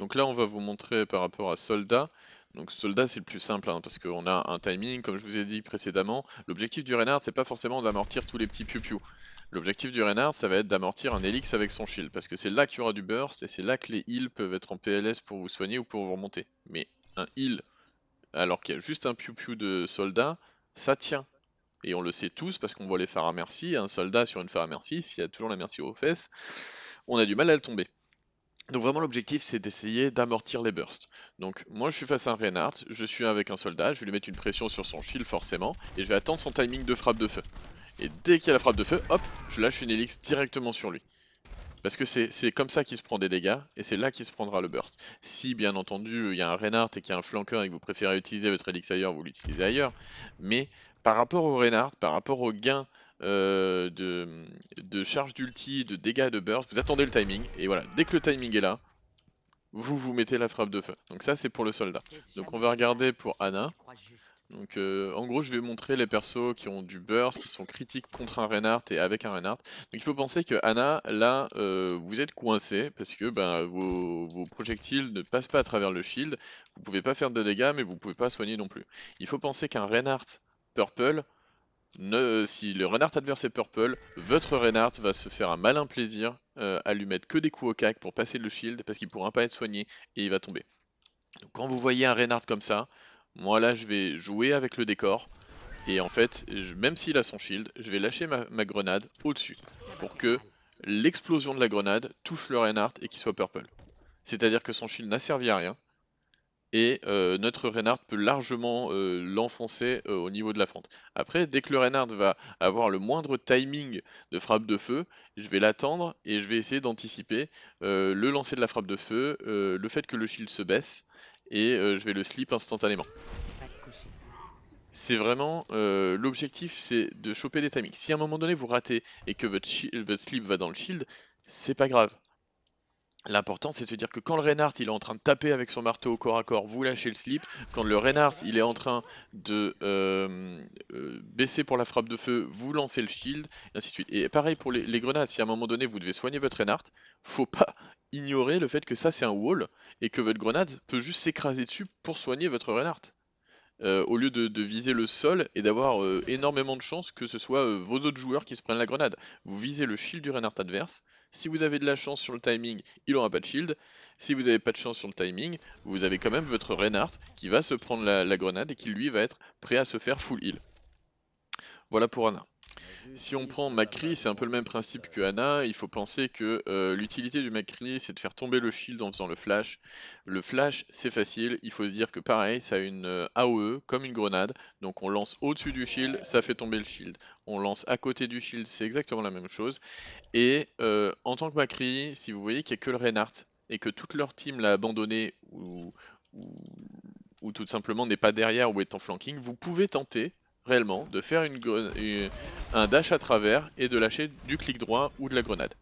Donc là, on va vous montrer par rapport à Soldat. Donc Soldat, c'est le plus simple, hein, parce qu'on a un timing, comme je vous ai dit précédemment. L'objectif du Reinhardt, c'est pas forcément d'amortir tous les petits piou-piou. L'objectif du Reinhardt, ça va être d'amortir un Helix avec son shield, parce que c'est là qu'il y aura du burst, et c'est là que les heals peuvent être en PLS pour vous soigner ou pour vous remonter. Mais un heal, alors qu'il y a juste un piou-piou de soldat, ça tient. Et on le sait tous parce qu'on voit les phares à merci, un soldat sur une phare à merci, s'il y a toujours la merci aux fesses, on a du mal à le tomber. Donc vraiment l'objectif c'est d'essayer d'amortir les bursts. Donc moi je suis face à un Reinhardt, je suis avec un soldat, je vais lui mettre une pression sur son shield forcément, et je vais attendre son timing de frappe de feu. Et dès qu'il y a la frappe de feu, hop, je lâche une Helix directement sur lui. Parce que c'est comme ça qu'il se prend des dégâts, et c'est là qu'il se prendra le burst. Si bien entendu il y a un Reinhardt et qu'il y a un flanqueur et que vous préférez utiliser votre Helix ailleurs, vous l'utilisez ailleurs. Mais par rapport au Reinhardt, par rapport au gain de charge d'ulti, de dégâts de burst, vous attendez le timing, et voilà, dès que le timing est là, vous mettez la frappe de feu. Donc ça c'est pour le soldat. Cesse Donc on jamais va de te regarder battre pour pour ce que Ana. tu crois juste. Donc en gros je vais montrer les persos qui ont du burst, qui sont critiques contre un Reinhardt et avec un Reinhardt. Donc il faut penser que Ana, là, vous êtes coincé parce que ben, vos projectiles ne passent pas à travers le shield. Vous pouvez pas faire de dégâts mais vous pouvez pas soigner non plus. Il faut penser qu'un Reinhardt Purple, si le Reinhardt adverse est Purple, votre Reinhardt va se faire un malin plaisir à lui mettre que des coups au cac pour passer le shield parce qu'il pourra pas être soigné et il va tomber. Donc quand vous voyez un Reinhardt comme ça, moi là je vais jouer avec le décor et en fait, même s'il a son shield, je vais lâcher ma grenade au-dessus Ça va pour faire que mal. l'explosion de la grenade touche le Reinhardt et qu'il soit purple. C'est-à-dire que son shield n'a servi à rien et notre Reinhardt peut largement l'enfoncer au niveau de la fente. Après, dès que le Reinhardt va avoir le moindre timing de frappe de feu, je vais l'attendre et je vais essayer d'anticiper le lancer de la frappe de feu, le fait que le shield se baisse et je vais le slip instantanément. Va te coucher. C'est vraiment l'objectif, c'est de choper des timings. Si à un moment donné vous ratez et que votre slip va dans le shield, c'est pas grave. L'important c'est de se dire que quand le Reinhardt il est en train de taper avec son marteau au corps à corps, vous lâchez le slip. Quand le Reinhardt il est en train de baisser pour la frappe de feu, vous lancez le shield, et ainsi de suite. Et pareil pour les grenades, si à un moment donné vous devez soigner votre Reinhardt, faut pas ignorer le fait que ça c'est un wall et que votre grenade peut juste s'écraser dessus pour soigner votre Reinhardt au lieu de viser le sol et d'avoir énormément de chances que ce soit vos autres joueurs qui se prennent la grenade. Vous visez le shield du Reinhardt adverse. Si vous avez de la chance sur le timing, il aura pas de shield. Si vous n'avez pas de chance sur le timing, vous avez quand même votre Reinhardt qui va se prendre la grenade et qui lui va être prêt à se faire full heal. Voilà pour Ana. Mais Si on j'utilise prend mes McCree, attaques c'est un peu pour le même tuer les principe que seuls. Ana. Il faut penser que l'utilité du McCree, c'est de faire tomber le shield en faisant le flash. Le flash, c'est facile. Il faut se dire que pareil, ça a une AOE comme une grenade. Donc on lance au-dessus du shield, ça fait tomber le shield. On lance à côté du shield, c'est exactement la même chose. Et en tant que McCree, si vous voyez qu'il n'y a que le Reinhardt et que toute leur team l'a abandonné ou, ou tout simplement n'est pas derrière ou est en flanking, vous pouvez tenter réellement de faire un dash à travers et de lâcher du clic droit ou de la grenade.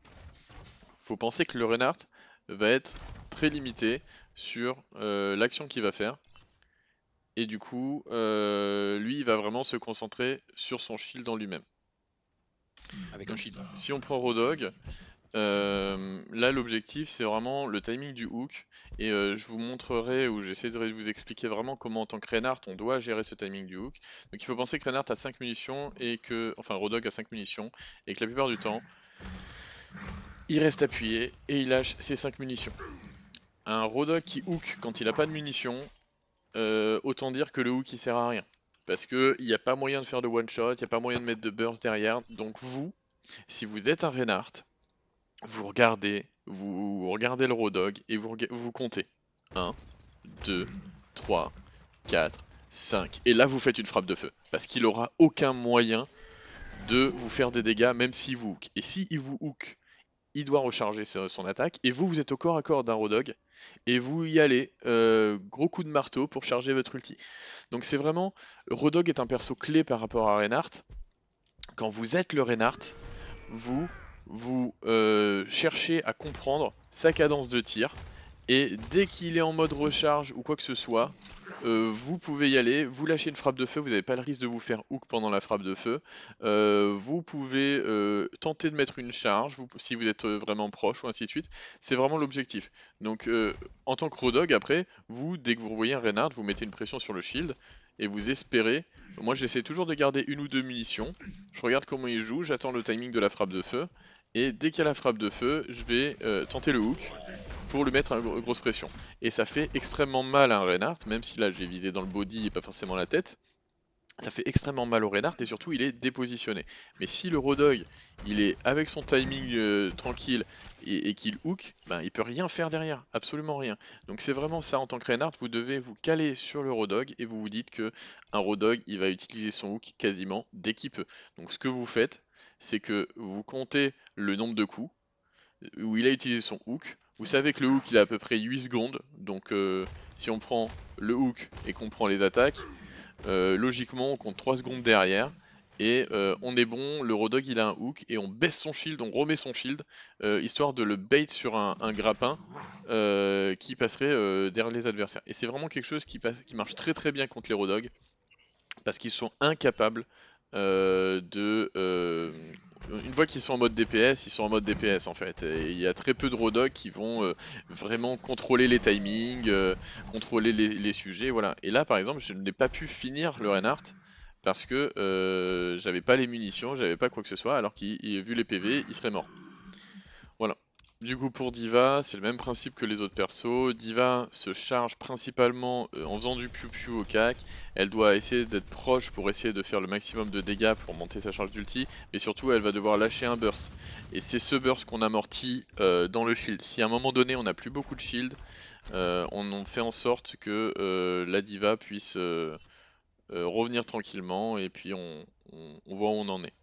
Faut penser que le Reinhardt va être très limité sur l'action qu'il va faire. Et du coup, lui, il va vraiment se concentrer sur son shield en lui-même. Avec un Donc shield. si on prend Rodog, là, l'objectif, c'est vraiment le timing du hook. Et je vous montrerai, ou j'essaierai de vous expliquer vraiment comment, en tant que Reinhardt, on doit gérer ce timing du hook. Donc il faut penser que Reinhardt a 5 munitions, et que, enfin, Rodog a 5 munitions, et que la plupart du temps, il reste appuyé, et il lâche ses 5 munitions. Un Rodog qui hook quand il n'a pas de munitions, autant dire que le hook, il sert à rien. Parce qu'il n'y a pas moyen de faire de one-shot, il n'y a pas moyen de mettre de burst derrière. Donc vous, si vous êtes un Reinhardt, vous regardez le raw dog et vous comptez. 1, 2, 3, 4, 5. Et là, vous faites une frappe de feu. Parce qu'il aura aucun moyen de vous faire des dégâts, même s'il vous hook. Et s'il vous hook, il doit recharger son attaque. Et vous êtes au corps à corps d'un raw dog. Et vous y allez, gros coup de marteau pour charger votre ulti. Donc c'est vraiment... Raw dog est un perso clé par rapport à Reinhardt. Quand vous êtes le Reinhardt, vous cherchez à comprendre sa cadence de tir Et dès qu'il est en mode recharge ou quoi que ce soit, vous pouvez y aller, vous lâchez une frappe de feu, vous n'avez pas le risque de vous faire hook pendant la frappe de feu. Vous pouvez tenter de mettre une charge si vous êtes vraiment proche ou ainsi de suite. C'est vraiment l'objectif. Donc en tant que Rodog après, vous, dès que vous voyez un Reinhardt, vous mettez une pression sur le shield et vous espérez. Moi j'essaie toujours de garder une ou deux munitions. Je regarde comment il joue, j'attends le timing de la frappe de feu. Et dès qu'il y a la frappe de feu, je vais tenter le hook pour lui mettre une grosse pression. Et ça fait extrêmement mal à un Reinhardt, même si là j'ai visé dans le body et pas forcément la tête. Ça fait extrêmement mal au Reinhardt et surtout il est dépositionné. Mais si le Rodog il est avec son timing tranquille et qu'il hook, ben, il peut rien faire derrière, absolument rien. Donc c'est vraiment ça en tant que Reinhardt, vous devez vous caler sur le Rodog et vous vous dites que un Rodog il va utiliser son hook quasiment dès qu'il peut. Donc ce que vous faites, c'est que vous comptez le nombre de coups où il a utilisé son hook. Vous savez que le hook il a à peu près 8 secondes, donc si on prend le hook et qu'on prend les attaques, logiquement on compte 3 secondes derrière, et on est bon, le Rodog il a un hook, et on baisse son shield, on remet son shield, histoire de le bait sur un grappin qui passerait derrière les adversaires. Et c'est vraiment quelque chose qui marche très très bien contre les Rodog, parce qu'ils sont incapables une fois qu'ils sont en mode DPS, ils sont en mode DPS en fait. Et il y a très peu de Rodog qui vont vraiment contrôler les timings, contrôler les sujets, voilà. Et là par exemple, je n'ai pas pu finir le Reinhardt parce que j'avais pas les munitions, j'avais pas quoi que ce soit, alors qu'il vu les PV, il serait mort. Voilà. Du coup pour Diva, c'est le même principe que les autres persos. Diva se charge principalement en faisant du piou-piou au cac. Elle doit essayer d'être proche pour essayer de faire le maximum de dégâts pour monter sa charge d'ulti. Mais surtout elle va devoir lâcher un burst. Et c'est ce burst qu'on amortit dans le shield. Si à un moment donné on n'a plus beaucoup de shield, on fait en sorte que la Diva puisse revenir tranquillement. Et puis on voit où on en est.